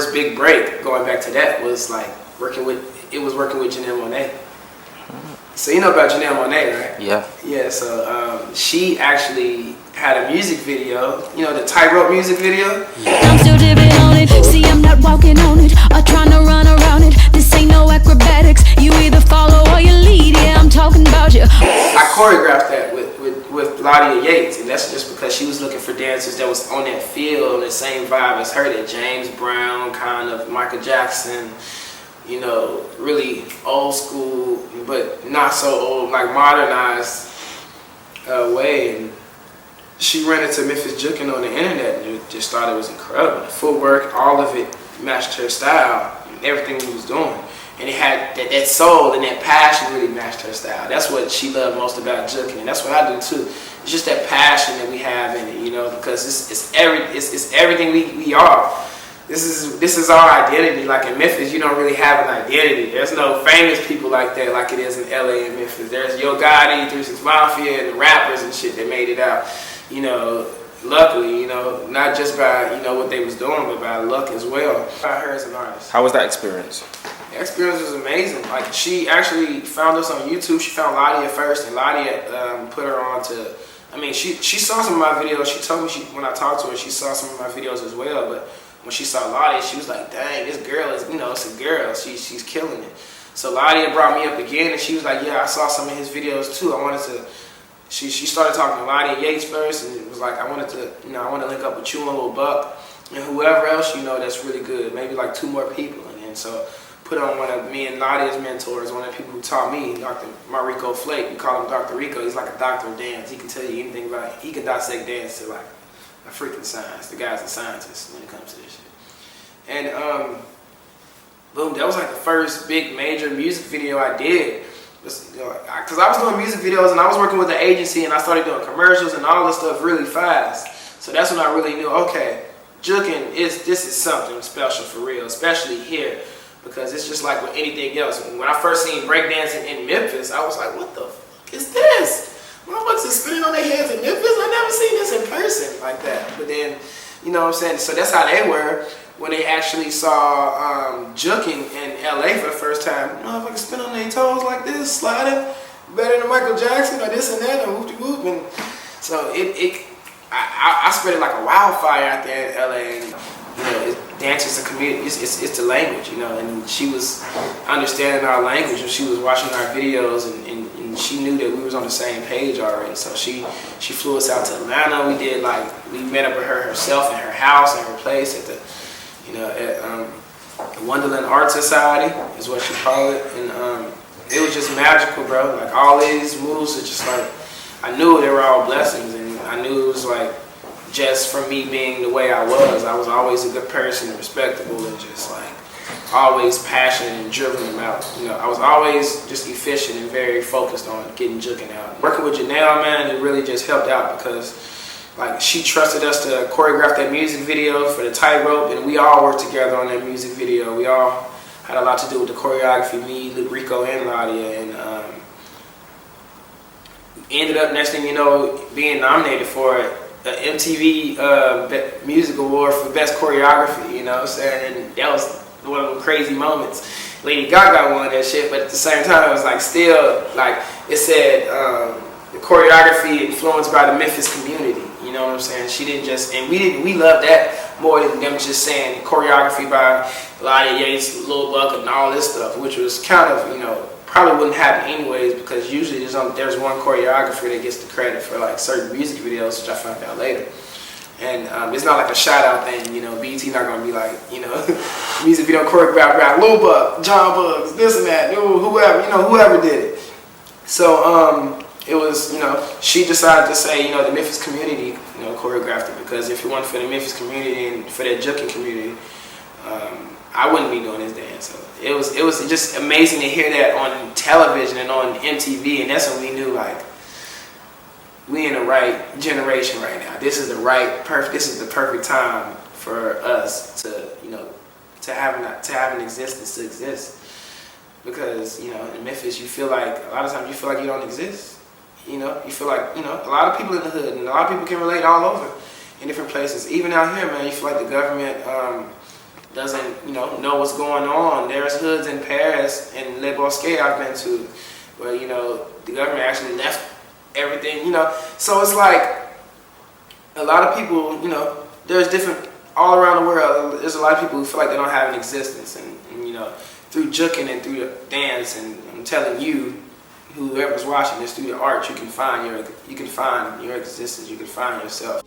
first big break, going back to that, was like working with Janelle Monáe. So you know about Janelle Monáe, right? Yeah. Yeah, so she actually had a music video, you know, the tightrope music video. I'm still dipping on it. See, I'm not walking on it or trying to run around it. This ain't no acrobatics. You either follow or you lead. Yeah, I'm talking about you. I choreographed that with Ladia Yates, and that's just because she was looking for dancers that was on that feel and the same vibe as her, that James Brown, kind of Michael Jackson, you know, really old school, but not so old, like modernized way. And she ran into Memphis Jookin on the internet and just thought it was incredible. The footwork, all of it matched her style, and everything he was doing. And it had that soul and that passion really matched her style. That's what she loved most about Jookin, and that's what I do too. It's just that passion that we have in it, you know, because it's everything we are. This is our identity. Like in Memphis, you don't really have an identity. There's no famous people like that, like it is in LA and Memphis. There's Yo Gotti, 36 Mafia, and the rappers and shit that made it out. You know, luckily, you know, not just by, you know, what they was doing, but by luck as well. By her as an artist. How was that experience? The experience was amazing. Like, she actually found us on YouTube. She found Ladia first, and Ladia put her on to, I mean, she saw some of my videos. She told me when I talked to her, she saw some of my videos as well, but when she saw Ladia, she was like, dang, this girl is, you know, it's a girl. She's killing it. So Ladia brought me up again, and she was like, yeah, I saw some of his videos too. I wanted to, she started talking to Ladia Yates first, and it was like, I wanted to, you know, I want to link up with you and Lil Buck and whoever else, you know, that's really good. Maybe like 2 more people. And so put on one of me and Ladia's mentors, one of the people who taught me, Dr. Rico Flake. We call him Dr. Rico. He's like a doctor of dance. He can tell you anything about it. He can dissect dance to like a freaking science. The guy's a scientist when it comes to this shit. And boom, that was like the first big major music video I did. Because I was doing music videos and I was working with an agency, and I started doing commercials and all this stuff really fast. So that's when I really knew, okay, Jookin, this is something special for real, especially here. Because it's just like with anything else. When I first seen breakdancing in Memphis, I was like, what the fuck is this? Motherfuckers are spinning on their heads in Memphis? I never seen this in person like that. But then, you know what I'm saying? So that's how they were when they actually saw Jookin in LA for the first time. Motherfuckers spin on their toes like this, sliding, better than Michael Jackson or this and that, and whoop-de-whoop. And so I spread it like a wildfire out there in LA. And, you know, dance is a community, it's the language, you know, and she was understanding our language when she was watching our videos, and she knew that we was on the same page already. So she flew us out to Atlanta. We met up with her herself in her house and her place at the, you know, at the Wonderland Art Society is what she called it. And it was just magical, bro. Like, all these moves are just like, I knew they were all blessings, and I knew it was like, just from me being the way I was always a good person and respectable, and just like always passionate and driven them out. You know, I was always just efficient and very focused on getting Jookin out. Working with Janelle, man, it really just helped out because like she trusted us to choreograph that music video for the tightrope, and we all worked together on that music video. We all had a lot to do with the choreography, me, Rico, and Ladia, and ended up, next thing you know, being nominated for it. The MTV Music Award for Best Choreography, you know what I'm saying? And that was one of the crazy moments. Lady Gaga won that shit, but at the same time, it was like still, like, it said the choreography influenced by the Memphis community, you know what I'm saying? She didn't just, and we loved that more than them just saying choreography by Ladia Yates, Lil Buck, and all this stuff, which was kind of, you know, probably wouldn't happen anyways, because usually there's one choreographer that gets the credit for like certain music videos, which I found out later. And it's not like a shout out thing, you know. BET not gonna be like, you know, music video choreographed by Lil Buck, John Bugs, this and that, whoever, you know, whoever did it. So it was, you know, she decided to say, you know, the Memphis community, you know, choreographed it, because if it wasn't for the Memphis community and for that Jookin community, I wouldn't be doing this dance. So it was just amazing to hear that on television and on MTV, and that's when we knew, like, we in the right generation right now. This is the perfect time for us to, you know, to have an existence to exist. Because, you know, in Memphis, you feel like, a lot of times you feel like you don't exist. You know, you feel like, you know, a lot of people in the hood, and a lot of people can relate all over in different places. Even out here, man, you feel like the government doesn't, you know what's going on. There's hoods in Paris and Le Bosque I've been to where, you know, the government actually left everything, you know. So it's like a lot of people, you know, there's different, all around the world, there's a lot of people who feel like they don't have an existence. And you know, through Jookin and through the dance, and I'm telling you, whoever's watching this, through the art, you can find your existence, you can find yourself.